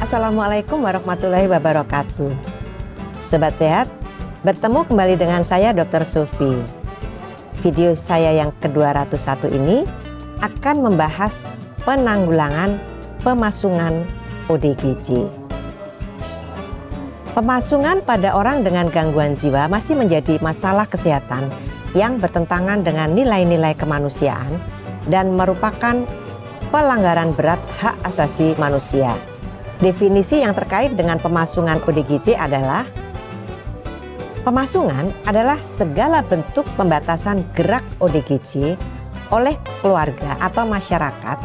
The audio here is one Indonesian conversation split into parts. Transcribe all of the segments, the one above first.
Assalamualaikum warahmatullahi wabarakatuh. Sobat sehat, bertemu kembali dengan saya Dr. Sufi. Video saya yang ke-201 ini akan membahas penanggulangan pemasungan ODGJ. Pemasungan pada orang dengan gangguan jiwa masih menjadi masalah kesehatan yang bertentangan dengan nilai-nilai kemanusiaan dan merupakan pelanggaran berat hak asasi manusia. Definisi yang terkait dengan pemasungan ODGJ adalah: pemasungan adalah segala bentuk pembatasan gerak ODGJ oleh keluarga atau masyarakat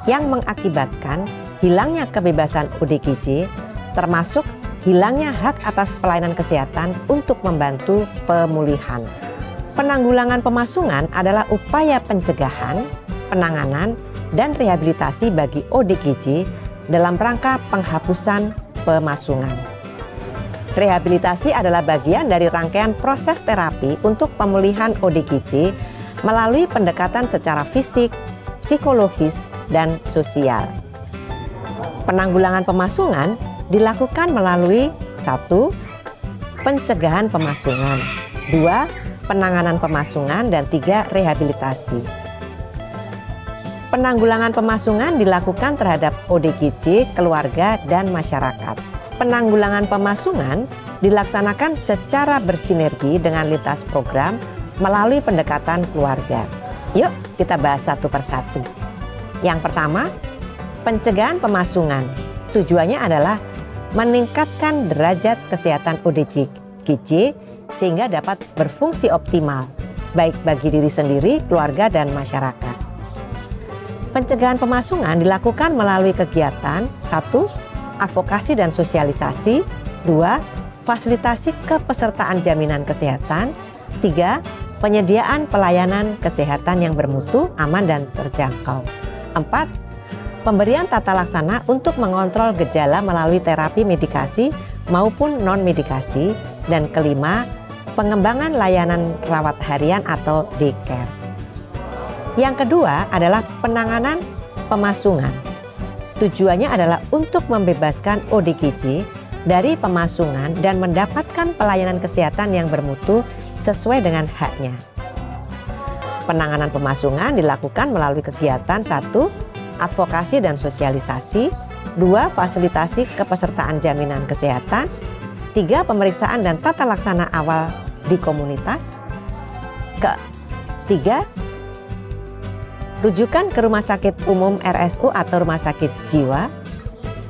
yang mengakibatkan hilangnya kebebasan ODGJ, termasuk hilangnya hak atas pelayanan kesehatan untuk membantu pemulihan. Penanggulangan pemasungan adalah upaya pencegahan, penanganan, dan rehabilitasi bagi ODGJ dalam rangka penghapusan pemasungan. Rehabilitasi adalah bagian dari rangkaian proses terapi untuk pemulihan ODGJ melalui pendekatan secara fisik, psikologis, dan sosial. Penanggulangan pemasungan dilakukan melalui 1. Pencegahan pemasungan, 2. Penanganan pemasungan, dan 3. Rehabilitasi. Penanggulangan pemasungan dilakukan terhadap ODGJ, keluarga, dan masyarakat. Penanggulangan pemasungan dilaksanakan secara bersinergi dengan lintas program melalui pendekatan keluarga. Yuk kita bahas satu persatu. Yang pertama, pencegahan pemasungan. Tujuannya adalah meningkatkan derajat kesehatan ODGJ sehingga dapat berfungsi optimal, baik bagi diri sendiri, keluarga, dan masyarakat. Pencegahan pemasungan dilakukan melalui kegiatan 1. Advokasi dan sosialisasi, 2. Fasilitasi kepesertaan jaminan kesehatan, 3. Penyediaan pelayanan kesehatan yang bermutu, aman, dan terjangkau, 4. Pemberian tata laksana untuk mengontrol gejala melalui terapi medikasi maupun non-medikasi, dan kelima, pengembangan layanan rawat harian atau day care. Yang kedua adalah penanganan pemasungan. Tujuannya adalah untuk membebaskan ODGJ dari pemasungan dan mendapatkan pelayanan kesehatan yang bermutu sesuai dengan haknya. Penanganan pemasungan dilakukan melalui kegiatan 1. Advokasi dan sosialisasi, 2. Fasilitasi kepesertaan jaminan kesehatan, 3. Pemeriksaan dan tata laksana awal di komunitas, 3. Rujukan ke rumah sakit umum RSU atau rumah sakit jiwa,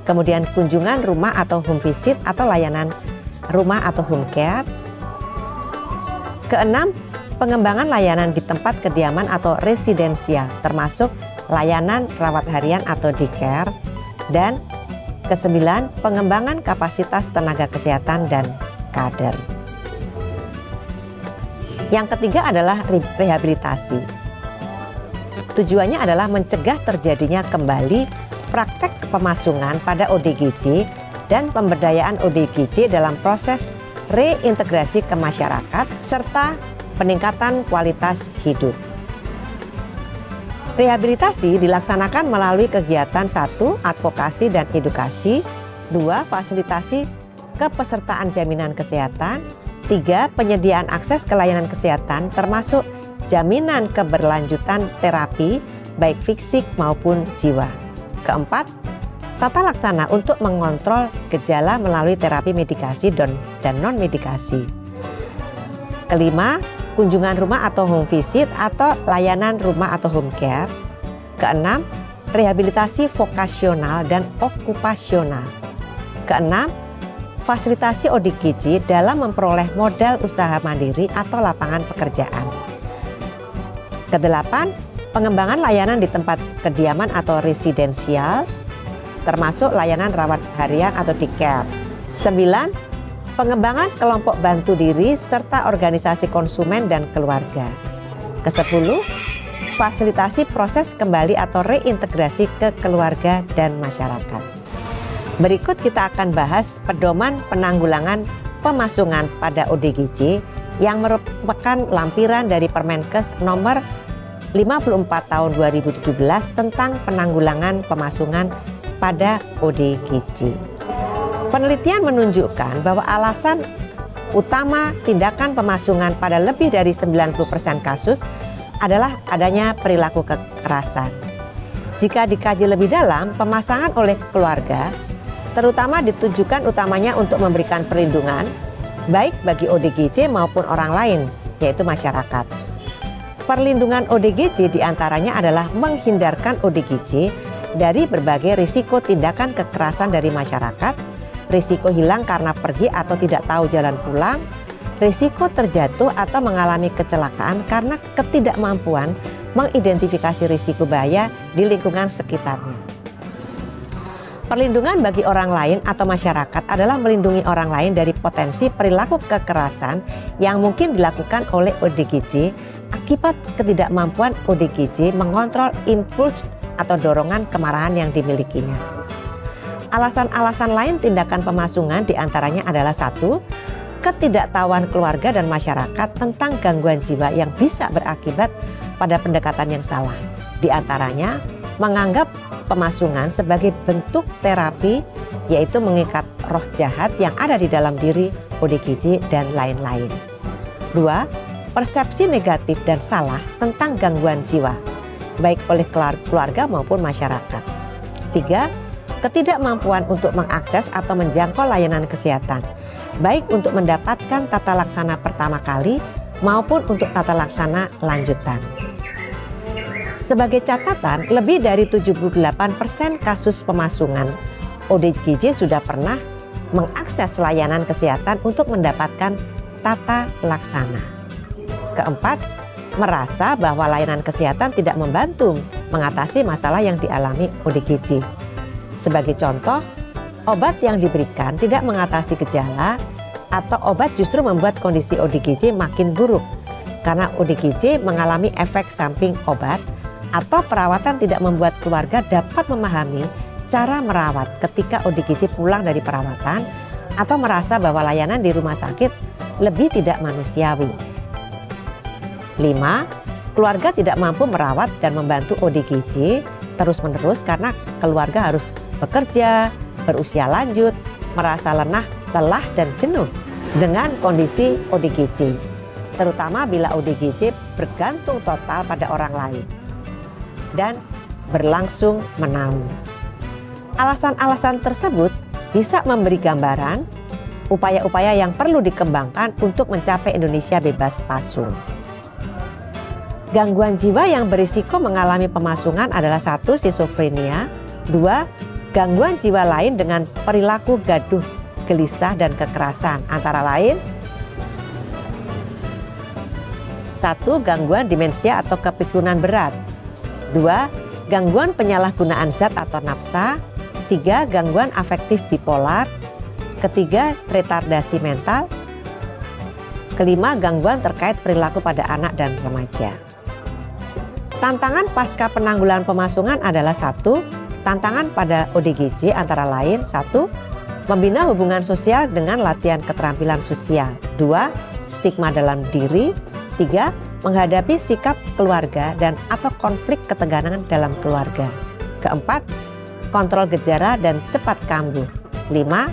kemudian kunjungan rumah atau home visit atau layanan rumah atau home care. Keenam, pengembangan layanan di tempat kediaman atau residensial, termasuk layanan rawat harian atau day care. Dan kesembilan, pengembangan kapasitas tenaga kesehatan dan kader. Yang ketiga adalah rehabilitasi. Tujuannya adalah mencegah terjadinya kembali praktek pemasungan pada ODGJ dan pemberdayaan ODGJ dalam proses reintegrasi ke masyarakat serta peningkatan kualitas hidup. Rehabilitasi dilaksanakan melalui kegiatan 1. Advokasi dan edukasi, 2. Fasilitasi kepesertaan jaminan kesehatan, 3. Penyediaan akses ke layanan kesehatan termasuk jaminan keberlanjutan terapi baik fisik maupun jiwa. Keempat, tata laksana untuk mengontrol gejala melalui terapi medikasi dan non-medikasi. Kelima, kunjungan rumah atau home visit atau layanan rumah atau home care. Keenam, rehabilitasi vokasional dan okupasional. Keenam, fasilitasi ODGJ dalam memperoleh modal usaha mandiri atau lapangan pekerjaan. Kedelapan, pengembangan layanan di tempat kediaman atau residensial, termasuk layanan rawat harian atau day care. 9. Pengembangan kelompok bantu diri serta organisasi konsumen dan keluarga. Ke-10, fasilitasi proses kembali atau reintegrasi ke keluarga dan masyarakat. Berikut kita akan bahas pedoman penanggulangan pemasungan pada ODGJ yang merupakan lampiran dari Permenkes nomor 54 tahun 2017 tentang penanggulangan pemasungan pada ODGJ. Penelitian menunjukkan bahwa alasan utama tindakan pemasungan pada lebih dari 90% kasus adalah adanya perilaku kekerasan. Jika dikaji lebih dalam, pemasangan oleh keluarga terutama ditujukan utamanya untuk memberikan perlindungan baik bagi ODGJ maupun orang lain, yaitu masyarakat. Perlindungan ODGJ diantaranya adalah menghindarkan ODGJ dari berbagai risiko tindakan kekerasan dari masyarakat, risiko hilang karena pergi atau tidak tahu jalan pulang, risiko terjatuh atau mengalami kecelakaan karena ketidakmampuan mengidentifikasi risiko bahaya di lingkungan sekitarnya. Perlindungan bagi orang lain atau masyarakat adalah melindungi orang lain dari potensi perilaku kekerasan yang mungkin dilakukan oleh ODGJ akibat ketidakmampuan ODGJ mengontrol impuls atau dorongan kemarahan yang dimilikinya. Alasan-alasan lain tindakan pemasungan diantaranya adalah 1. Ketidaktahuan keluarga dan masyarakat tentang gangguan jiwa yang bisa berakibat pada pendekatan yang salah. Di antaranya menganggap pemasungan sebagai bentuk terapi, yaitu mengikat roh jahat yang ada di dalam diri ODGJ dan lain-lain. 2. Persepsi negatif dan salah tentang gangguan jiwa, baik oleh keluarga maupun masyarakat. 3. Ketidakmampuan untuk mengakses atau menjangkau layanan kesehatan, baik untuk mendapatkan tata laksana pertama kali maupun untuk tata laksana lanjutan. Sebagai catatan, lebih dari 78% kasus pemasungan ODGJ sudah pernah mengakses layanan kesehatan untuk mendapatkan tata laksana. 4. Merasa bahwa layanan kesehatan tidak membantu mengatasi masalah yang dialami ODGJ. Sebagai contoh, obat yang diberikan tidak mengatasi gejala atau obat justru membuat kondisi ODGJ makin buruk karena ODGJ mengalami efek samping obat, atau perawatan tidak membuat keluarga dapat memahami cara merawat ketika ODGJ pulang dari perawatan atau merasa bahwa layanan di rumah sakit lebih tidak manusiawi. 5. Keluarga tidak mampu merawat dan membantu ODGJ terus-menerus karena keluarga harus bekerja, berusia lanjut, merasa lelah dan jenuh dengan kondisi ODGJ, terutama bila ODGJ bergantung total pada orang lain dan berlangsung menahun. Alasan-alasan tersebut bisa memberi gambaran upaya-upaya yang perlu dikembangkan untuk mencapai Indonesia bebas pasung. Gangguan jiwa yang berisiko mengalami pemasungan adalah 1. Skizofrenia, 2. Gangguan jiwa lain dengan perilaku gaduh, gelisah, dan kekerasan, antara lain 1. Gangguan demensia atau kepikunan berat, 2. Gangguan penyalahgunaan zat atau nafsa, 3. Gangguan afektif bipolar, 4. Retardasi mental, 5. Gangguan terkait perilaku pada anak dan remaja. Tantangan pasca penanggulangan pemasungan adalah 1. Tantangan pada ODGJ antara lain 1. Membina hubungan sosial dengan latihan keterampilan sosial, 2. Stigma dalam diri, 3. Menghadapi sikap keluarga dan atau konflik ketegangan dalam keluarga. 4. Kontrol gejala dan cepat kambuh. 5.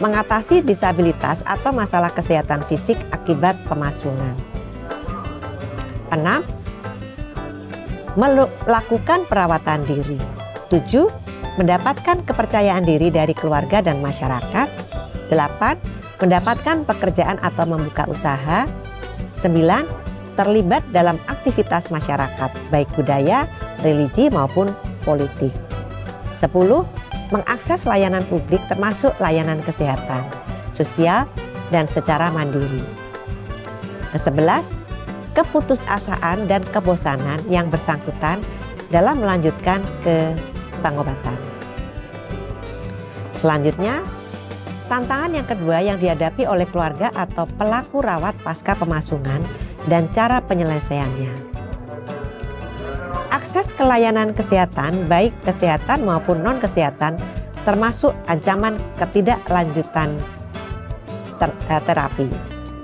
Mengatasi disabilitas atau masalah kesehatan fisik akibat pemasungan. 6. Melakukan perawatan diri. 7. Mendapatkan kepercayaan diri dari keluarga dan masyarakat. 8. Mendapatkan pekerjaan atau membuka usaha. 9. Terlibat dalam aktivitas masyarakat, baik budaya, religi maupun politik. 10. Mengakses layanan publik termasuk layanan kesehatan, sosial, dan secara mandiri. 11. Keputusasaan dan kebosanan yang bersangkutan dalam melanjutkan ke pengobatan. Selanjutnya, tantangan yang kedua yang dihadapi oleh keluarga atau pelaku rawat pasca pemasungan dan cara penyelesaiannya. Akses ke layanan kesehatan, baik kesehatan maupun non-kesehatan, termasuk ancaman ketidaklanjutan terapi.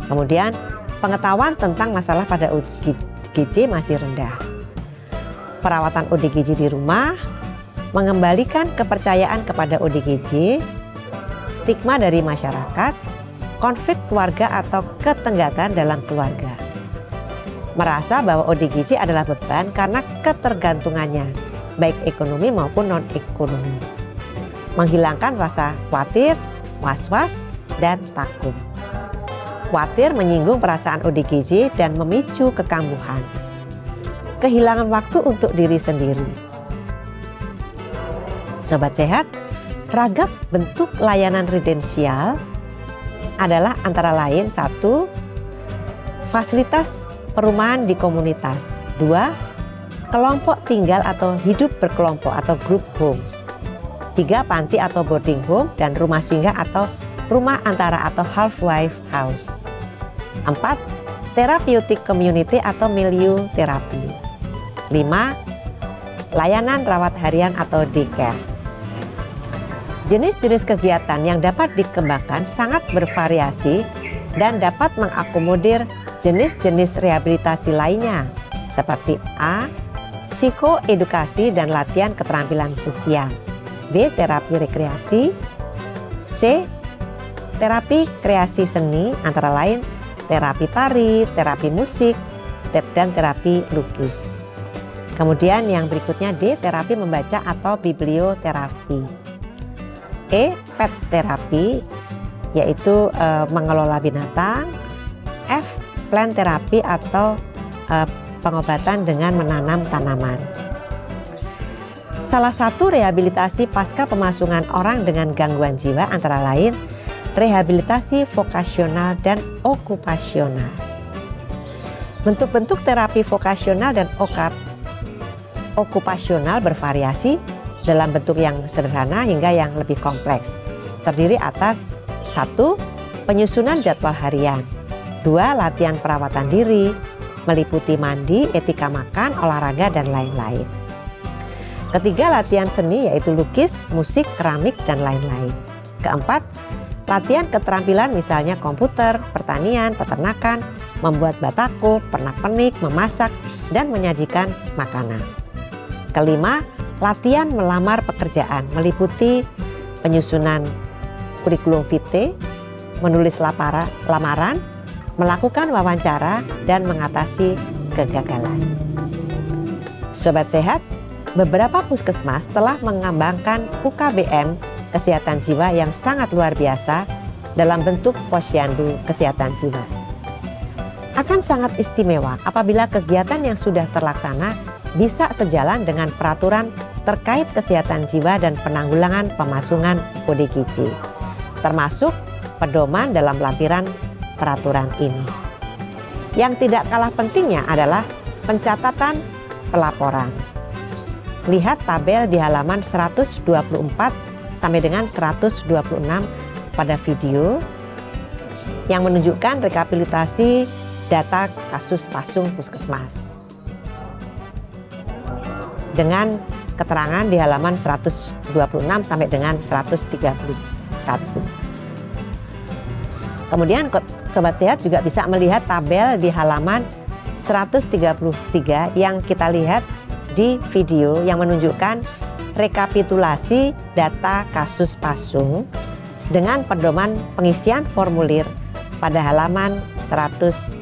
Kemudian, pengetahuan tentang masalah pada ODGJ masih rendah. Perawatan ODGJ di rumah, mengembalikan kepercayaan kepada ODGJ, stigma dari masyarakat, konflik keluarga atau ketegangan dalam keluarga. Merasa bahwa ODGJ adalah beban karena ketergantungannya, baik ekonomi maupun non-ekonomi. Menghilangkan rasa khawatir, was-was, dan takut. Khawatir menyinggung perasaan ODGJ dan memicu kekambuhan. Kehilangan waktu untuk diri sendiri. Sobat Sehat, ragam bentuk layanan residensial adalah antara lain 1. Fasilitas perumahan di komunitas. 2. Kelompok tinggal atau hidup berkelompok atau group homes. 3. Panti atau boarding home dan rumah singgah atau rumah antara atau halfway house. 4. Therapeutic community atau milieu terapi. 5. Layanan rawat harian atau daycare. Jenis-jenis kegiatan yang dapat dikembangkan sangat bervariasi dan dapat mengakomodir jenis-jenis rehabilitasi lainnya seperti A. Psikoedukasi dan latihan keterampilan sosial. B. Terapi rekreasi. C. Terapi kreasi seni antara lain terapi tari, terapi musik, dan terapi lukis. Kemudian yang berikutnya D. Terapi membaca atau biblioterapi. E. Pet terapi yaitu mengelola binatang. F. Plant terapi atau pengobatan dengan menanam tanaman. Salah satu rehabilitasi pasca pemasungan orang dengan gangguan jiwa antara lain rehabilitasi vokasional dan okupasional. Bentuk-bentuk terapi vokasional dan okupasional bervariasi dalam bentuk yang sederhana hingga yang lebih kompleks. Terdiri atas 1. Penyusunan jadwal harian. 2. Latihan perawatan diri, meliputi mandi, etika makan, olahraga, dan lain-lain. Ketiga, latihan seni yaitu lukis, musik, keramik, dan lain-lain. Keempat, latihan keterampilan misalnya komputer, pertanian, peternakan, membuat batako, pernak-pernik, memasak, dan menyajikan makanan. Kelima, latihan melamar pekerjaan meliputi penyusunan kurikulum vitae, menulis lamaran, melakukan wawancara, dan mengatasi kegagalan. Sobat Sehat, beberapa puskesmas telah mengembangkan UKBM kesehatan jiwa yang sangat luar biasa dalam bentuk posyandu kesehatan jiwa. Akan sangat istimewa apabila kegiatan yang sudah terlaksana bisa sejalan dengan peraturan terkait kesehatan jiwa dan penanggulangan pemasungan ODGJ, termasuk pedoman dalam lampiran peraturan ini. Yang tidak kalah pentingnya adalah pencatatan pelaporan. Lihat tabel di halaman 124 sampai dengan 126 pada video yang menunjukkan rekapitulasi data kasus pasung puskesmas. Dengan keterangan di halaman 126 sampai dengan 131. Kemudian Sobat Sehat juga bisa melihat tabel di halaman 133 yang kita lihat di video yang menunjukkan rekapitulasi data kasus pasung dengan pedoman pengisian formulir pada halaman 134.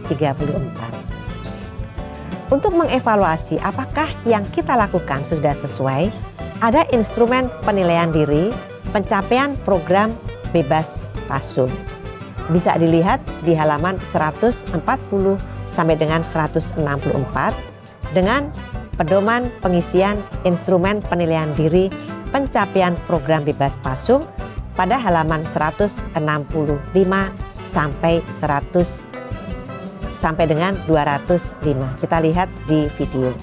Untuk mengevaluasi apakah yang kita lakukan sudah sesuai, ada instrumen penilaian diri pencapaian program bebas pasung. Bisa dilihat di halaman 140 sampai dengan 164 dengan pedoman pengisian instrumen penilaian diri pencapaian program bebas pasung pada halaman 165 sampai dengan 205. Kita lihat di video.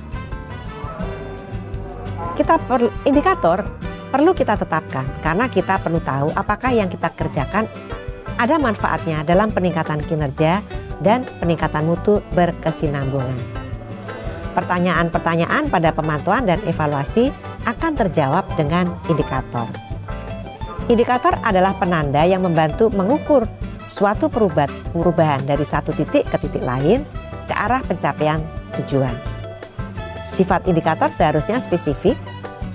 Indikator perlu kita tetapkan karena kita perlu tahu apakah yang kita kerjakan ada manfaatnya dalam peningkatan kinerja dan peningkatan mutu berkesinambungan. Pertanyaan-pertanyaan pada pemantauan dan evaluasi akan terjawab dengan indikator. Indikator adalah penanda yang membantu mengukur suatu perubahan dari satu titik ke titik lain ke arah pencapaian tujuan. Sifat indikator seharusnya spesifik,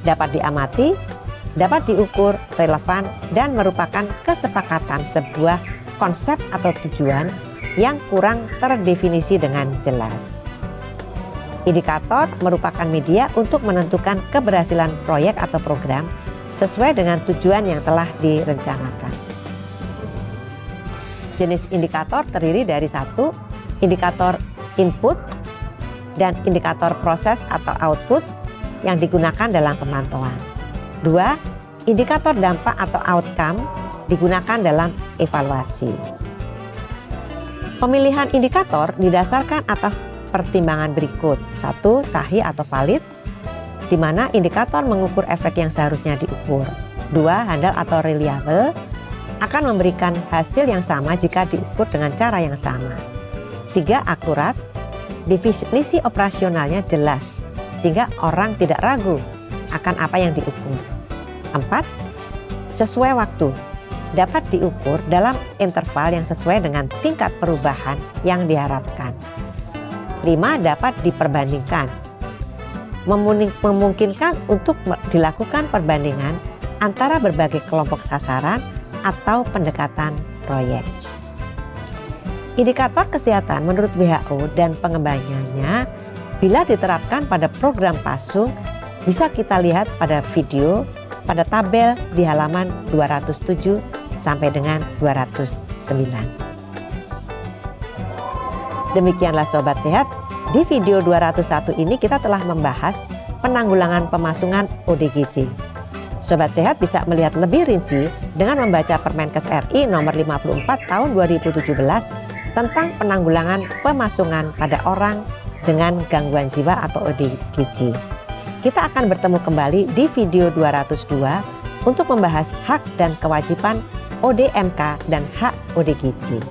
dapat diamati, dapat diukur, relevan, dan merupakan kesepakatan sebuah konsep atau tujuan yang kurang terdefinisi dengan jelas. Indikator merupakan media untuk menentukan keberhasilan proyek atau program sesuai dengan tujuan yang telah direncanakan. Jenis indikator terdiri dari 1. Indikator input dan indikator proses atau output yang digunakan dalam pemantauan. 2. Indikator dampak atau outcome digunakan dalam evaluasi. Pemilihan indikator didasarkan atas pertimbangan berikut. 1. Sahih atau valid, di mana indikator mengukur efek yang seharusnya diukur. 2. Handal atau reliable, akan memberikan hasil yang sama jika diukur dengan cara yang sama. 3. Akurat, definisi operasionalnya jelas sehingga orang tidak ragu akan apa yang diukur. 4. Sesuai waktu, dapat diukur dalam interval yang sesuai dengan tingkat perubahan yang diharapkan. 5. Dapat diperbandingkan, memungkinkan untuk dilakukan perbandingan antara berbagai kelompok sasaran atau pendekatan proyek. Indikator kesehatan menurut WHO dan pengembangannya bila diterapkan pada program PASUNG bisa kita lihat pada video pada tabel di halaman 207 sampai dengan 209. Demikianlah Sobat Sehat, di video 201 ini kita telah membahas penanggulangan pemasungan ODGJ. Sobat Sehat bisa melihat lebih rinci dengan membaca Permenkes RI nomor 54 tahun 2017 tentang penanggulangan pemasungan pada orang dengan gangguan jiwa atau ODGJ. Kita akan bertemu kembali di video 202 untuk membahas hak dan kewajiban ODMK dan hak ODGJ.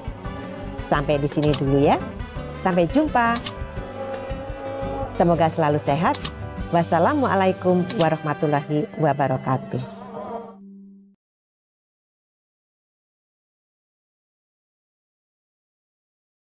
Sampai di sini dulu ya. Sampai jumpa. Semoga selalu sehat. Wassalamualaikum warahmatullahi wabarakatuh.